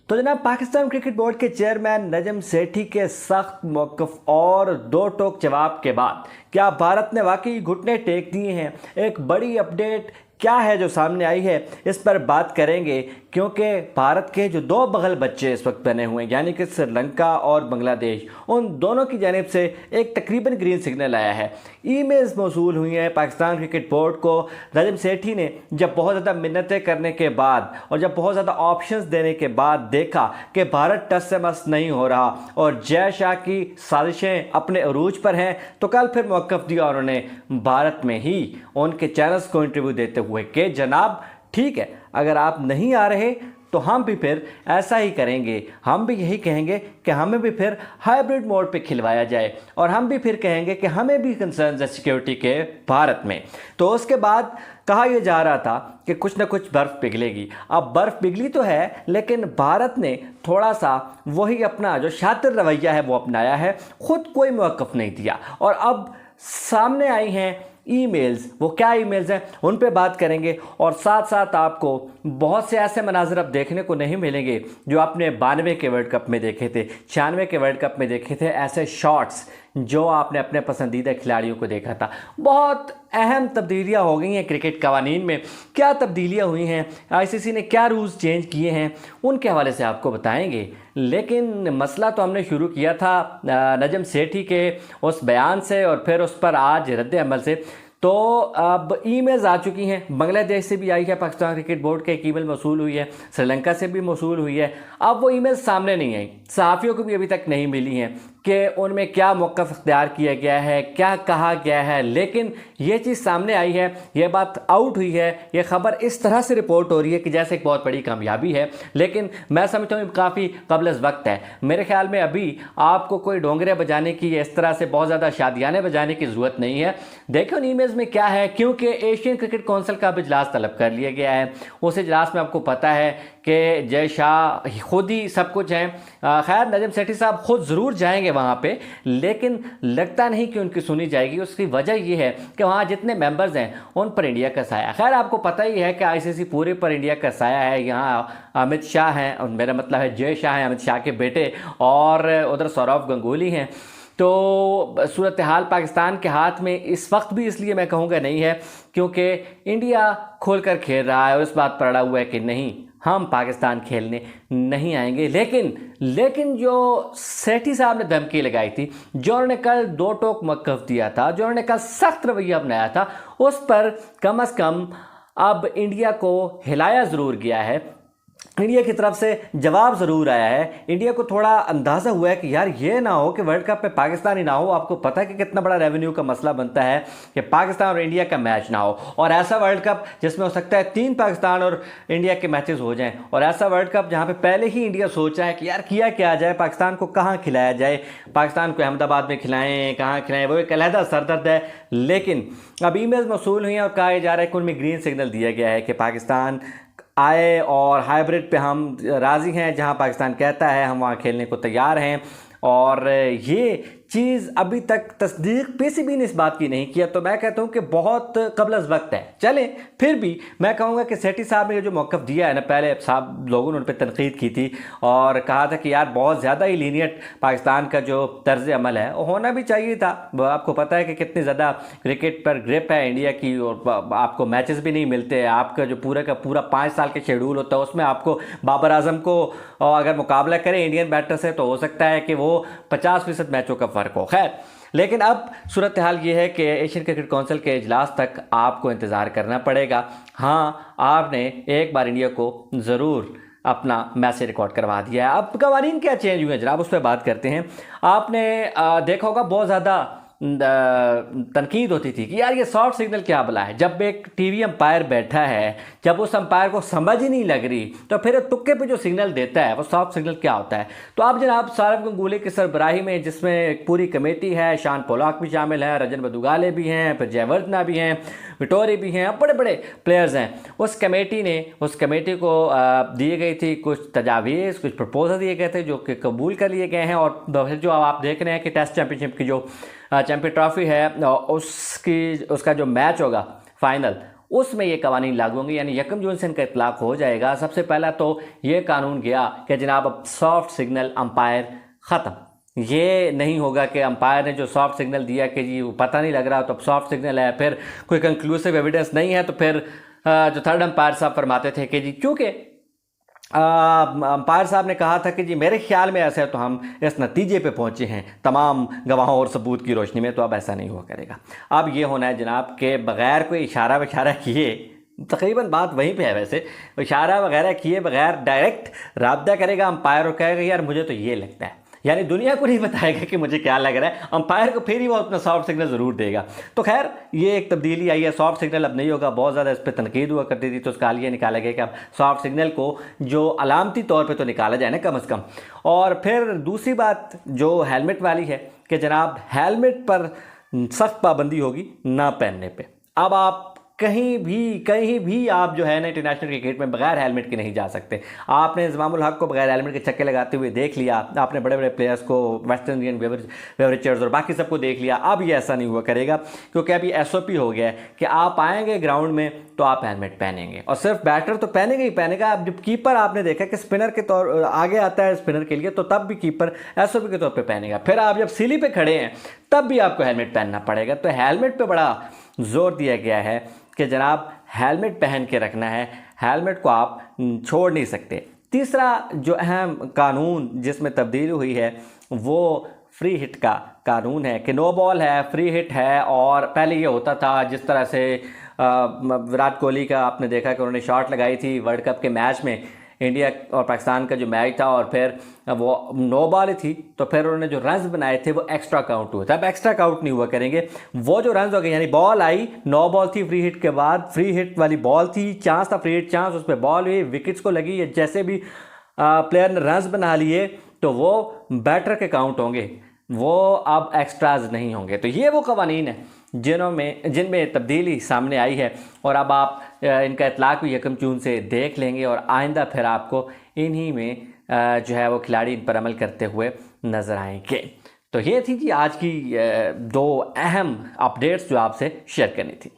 तो जनाब, Pakistan cricket board के चेयरमैन नजम सेठी के सख्त मौक़िफ़ और दो टोक जवाब के बाद क्या भारत ने वाकई घुटने टेक दिए हैं? एक बड़ी अपडेट क्या है जो सामने आई है, इस पर बात करेंगे, क्योंकि भारत के जो दो बगल बच्चे इस वक्त बने हुए हैं, यानी कि श्रीलंका और बांग्लादेश, उन दोनों की जानिब से एक तकरीबन ग्रीन सिग्नल आया है। ईमेल्स मौसूल हुई हैं पाकिस्तान क्रिकेट बोर्ड को। नजम सेठी ने जब बहुत ज़्यादा मिन्नतें करने के बाद और जब बहुत ज़्यादा ऑप्शंस देने के बाद देखा कि भारत टस से मस नहीं हो रहा और जय शाह की साजिशें अपने अरूज पर हैं, तो कल फिर मौक़िफ़ दिया उन्होंने भारत में ही उनके चैनल्स को इंटरव्यू देते हुए कि जनाब ठीक है, अगर आप नहीं आ रहे तो हम भी फिर ऐसा ही करेंगे, हम भी यही कहेंगे कि हमें भी फिर हाइब्रिड मोड पे खिलवाया जाए और हम भी फिर कहेंगे कि हमें भी कंसर्न्स है सिक्योरिटी के भारत में। तो उसके बाद कहा यह जा रहा था कि कुछ ना कुछ बर्फ़ पिघलेगी। अब बर्फ़ पिघली तो है, लेकिन भारत ने थोड़ा सा वही अपना जो शातिर रवैया है वो अपनाया है, ख़ुद कोई मौक़िफ़ नहीं दिया। और अब सामने आई हैं ईमेल्स। वो क्या ईमेल्स हैं उन पे बात करेंगे, और साथ साथ आपको बहुत से ऐसे मनाज़र अब देखने को नहीं मिलेंगे जो आपने 92 के वर्ल्ड कप में देखे थे, 96 के वर्ल्ड कप में देखे थे, ऐसे शॉट्स जो आपने अपने पसंदीदा खिलाड़ियों को देखा था। बहुत अहम तब्दीलियाँ हो गई हैं क्रिकेट कवानीन में। क्या तब्दीलियाँ हुई हैं, आईसीसी ने क्या रूल्स चेंज किए हैं, उनके हवाले से आपको बताएंगे। लेकिन मसला तो हमने शुरू किया था नजम सेठी के उस बयान से और फिर उस पर आज रद्द अमल से। तो अब ईमेल्स आ चुकी हैं, बांग्लादेश से भी आई है, पाकिस्तान क्रिकेट बोर्ड के एक ईमेल मौसूल हुई है, श्रीलंका से भी मौसूल हुई है। अब वो ईमेल सामने नहीं आई, सहाफ़ियों को भी अभी तक नहीं मिली हैं कि उनमें क्या मौक़िफ़ इख्तियार किया गया है, क्या कहा गया है। लेकिन ये चीज़ सामने आई है, ये बात आउट हुई है, ये ख़बर इस तरह से रिपोर्ट हो रही है कि जैसे एक बहुत बड़ी कामयाबी है, लेकिन मैं समझता हूँ काफ़ी कबल वक्त है। मेरे ख्याल में अभी आपको कोई डोंगरे बजाने की, इस तरह से बहुत ज़्यादा शादियाने बजाने की ज़रूरत नहीं है। देखो ईमेल्स में क्या है, क्योंकि एशियन क्रिकेट कौंसिल का अब इजलास तलब कर लिया गया है। उस इजलास में आपको पता है कि जय शाह खुद ही सब कुछ हैं। खैर, नजम सेठी साहब खुद ज़रूर जाएंगे वहाँ पे, लेकिन लगता नहीं कि उनकी सुनी जाएगी। उसकी वजह यह है कि वहाँ जितने मेंबर्स हैं उन पर इंडिया का साया। खैर, आपको पता ही है कि आईसीसी पूरे पर इंडिया का साया है। यहाँ अमित शाह हैं, और मेरा मतलब है जय शाह हैं, अमित शाह के बेटे, और उधर सौरव गंगुली हैं। तो सूरत हाल पाकिस्तान के हाथ में इस वक्त भी इसलिए मैं कहूँगा नहीं है क्योंकि इंडिया खोल कर खेल रहा है और इस बात पर अड़ा हुआ है कि नहीं, हम पाकिस्तान खेलने नहीं आएंगे। लेकिन जो सेठी साहब ने धमकी लगाई थी, जो उन्होंने कल दो टोक मौक़िफ़ दिया था, जो उन्होंने कल सख्त रवैया अपनाया था, उस पर कम से कम अब इंडिया को हिलाया ज़रूर गया है। इंडिया की तरफ से जवाब ज़रूर आया है। इंडिया को थोड़ा अंदाज़ा हुआ है कि यार ये ना हो कि वर्ल्ड कप में पाकिस्तान ही ना हो। आपको पता है कि कितना बड़ा रेवेन्यू का मसला बनता है कि पाकिस्तान और इंडिया का मैच ना हो, और ऐसा वर्ल्ड कप जिसमें हो सकता है 3 पाकिस्तान और इंडिया के मैचेस हो जाएं, और ऐसा वर्ल्ड कप जहाँ पे पहले ही इंडिया सोचा है कि यार किया क्या जाए, पाकिस्तान को कहाँ खिलाया जाए, पाकिस्तान को अहमदाबाद में खिलाएँ, कहाँ खिलाएँ, वो एक अलहदा सरदर्द है। लेकिन अब ईमेल्स मौसूल हुई हैं और कहा जा रहा है कि उनमें ग्रीन सिग्नल दिया गया है कि पाकिस्तान आए और हाइब्रिड पे हम राज़ी हैं। जहां पाकिस्तान कहता है हम वहां खेलने को तैयार हैं, और ये चीज़ अभी तक तस्दीक पीसीबी ने इस बात की नहीं किया। तो मैं कहता हूँ कि बहुत कबल अज़ वक्त है। चलें, फिर भी मैं कहूँगा कि सेठी साहब ने जो मौक़िफ़ दिया है ना, पहले साहब लोगों ने उन पर तनकीद की थी और कहा था कि यार बहुत ज़्यादा ही लीनियट पाकिस्तान का जो तर्ज़ अमल है वो होना भी चाहिए था। आपको पता है कि कितनी ज़्यादा क्रिकेट पर ग्रिप है इंडिया की, और आपको मैचेस भी नहीं मिलते। आपका जो पूरा का पूरा 5 साल का शेड्यूल होता है, उसमें आपको बाबर आजम को अगर मुकाबला करें इंडियन बैटर से, तो हो सकता है कि वो 50% मैचों का फ़र्क हो। खैर, लेकिन अब सूरत हाल ये है कि एशियन क्रिकेट काउंसिल के इजलास तक आपको इंतज़ार करना पड़ेगा। हाँ, आपने एक बार इंडिया को ज़रूर अपना मैसेज रिकॉर्ड करवा दिया है। अब कवानीन क्या चेंज हुए हैं जनाब, उस पर बात करते हैं। आपने देखा होगा बहुत ज़्यादा तनकीद होती थी कि यार ये सॉफ्ट सिग्नल क्या भला है। जब एक टीवी अंपायर बैठा है, जब उस अंपायर को समझ ही नहीं लग रही, तो फिर तुक्के पे जो सिग्नल देता है वो सॉफ्ट सिग्नल क्या होता है। तो अब जनाब सौरव गंगुली की सरबराही में, जिसमें एक पूरी कमेटी है, शान पोलाक भी शामिल है, रजन बदुगाले भी हैं, फिर जयवर्धना भी हैं, विटोरी भी हैं, बड़े बड़े प्लेयर्स हैं। उस कमेटी को दी गई थी कुछ तजावीज़, कुछ प्रपोजल दिए गए थे जो कि कबूल कर लिए गए हैं। और जो आप देख रहे हैं कि टेस्ट चैम्पियनशिप की जो चैम्पियन ट्रॉफी है, उसका जो मैच होगा फाइनल, उसमें ये कवानीन लागू होंगे, यानी 1 जून से इनका इतलाक हो जाएगा। सबसे पहला तो ये कानून गया कि जनाब अब सॉफ्ट सिग्नल अंपायर ख़त्म। ये नहीं होगा कि अंपायर ने जो सॉफ्ट सिग्नल दिया कि जी वो पता नहीं लग रहा तो अब सॉफ्ट सिग्नल है, फिर कोई कंक्लूसिव एविडेंस नहीं है तो फिर जो थर्ड अंपायर साहब फरमाते थे कि जी क्योंकि अंपायर साहब ने कहा था कि जी मेरे ख्याल में ऐसा है तो हम इस नतीजे पे पहुंचे हैं तमाम गवाहों और सबूत की रोशनी में, तो अब ऐसा नहीं हुआ करेगा। अब ये होना है जनाब के बग़ैर कोई इशारा वशारा किए, तकरीबन बात वहीं पे है वैसे, इशारा वगैरह किए बगैर डायरेक्ट राब्ता करेगा अंपायर और कहेगा यार मुझे तो ये लगता है, यानी दुनिया को नहीं बताएगा कि मुझे क्या लग रहा है, अंपायर को फिर ही वो अपना सॉफ्ट सिग्नल ज़रूर देगा। तो खैर ये एक तब्दीली आई है, सॉफ्ट सिग्नल अब नहीं होगा। बहुत ज़्यादा इस पर तनकीद हुआ करती थी, तो उसका हाल ये निकाला गया कि अब सॉफ्ट सिग्नल को जो अलामती तौर पे तो निकाला जाए ना कम से कम। और फिर दूसरी बात जो हेलमेट वाली है कि जनाब हेलमेट पर सख्त पाबंदी होगी ना पहनने पर। अब आप कहीं भी आप जो है ना इंटरनेशनल क्रिकेट में बगैर हेलमेट के नहीं जा सकते। आपने इंजमामुल हक को बगैर हेलमेट के छक्के लगाते हुए देख लिया, आपने बड़े बड़े प्लेयर्स को वेस्ट इंडियन बेवरेजर्स और बाकी सबको देख लिया। अब ये ऐसा नहीं हुआ करेगा क्योंकि अभी SOP हो गया है कि आप आएंगे ग्राउंड में तो आप हेलमेट पहनेंगे, और सिर्फ बैटर तो पहनेगा ही पहनेगा। अब जब कीपर आपने देखा कि स्पिनर के तौर आगे आता है स्पिनर के लिए, तो तब भी कीपर SOP के तौर पर पहनेगा। फिर आप जब सीली पे खड़े हैं तब भी आपको हेलमेट पहनना पड़ेगा। तो हेलमेट पर बड़ा जोर दिया गया है कि जनाब हेलमेट पहन के रखना है, हेलमेट को आप छोड़ नहीं सकते। तीसरा जो अहम कानून जिसमें तब्दीली हुई है वो फ्री हिट का कानून है कि नो बॉल है, फ्री हिट है। और पहले ये होता था जिस तरह से विराट कोहली का आपने देखा कि उन्होंने शॉट लगाई थी वर्ल्ड कप के मैच में, इंडिया और पाकिस्तान का जो मैच था, और फिर वो नो बॉल थी तो फिर उन्होंने जो रन्स बनाए थे वो एक्स्ट्रा काउंट हुए थे। अब एक्स्ट्रा काउंट नहीं हुआ करेंगे, वो जो रन्स हो गए, यानी बॉल आई, नो बॉल थी, फ्री हिट के बाद फ्री हिट वाली बॉल थी, चांस था, फ्री हिट चांस, उस पर बॉल हुई, विकेट्स को लगी, जैसे भी प्लेयर ने रन्स बना लिए तो वो बैटर के काउंट होंगे, वो अब एक्स्ट्राज नहीं होंगे। तो ये वो कवानीन है जिनमें तब्दीली सामने आई है, और अब आप इनका इतलाक भी 1 जून से देख लेंगे, और आइंदा फिर आपको इन्हीं में जो है वो खिलाड़ी इन पर अमल करते हुए नज़र आएंगे। तो ये थी जी आज की 2 अहम अपडेट्स जो आपसे शेयर करनी थी।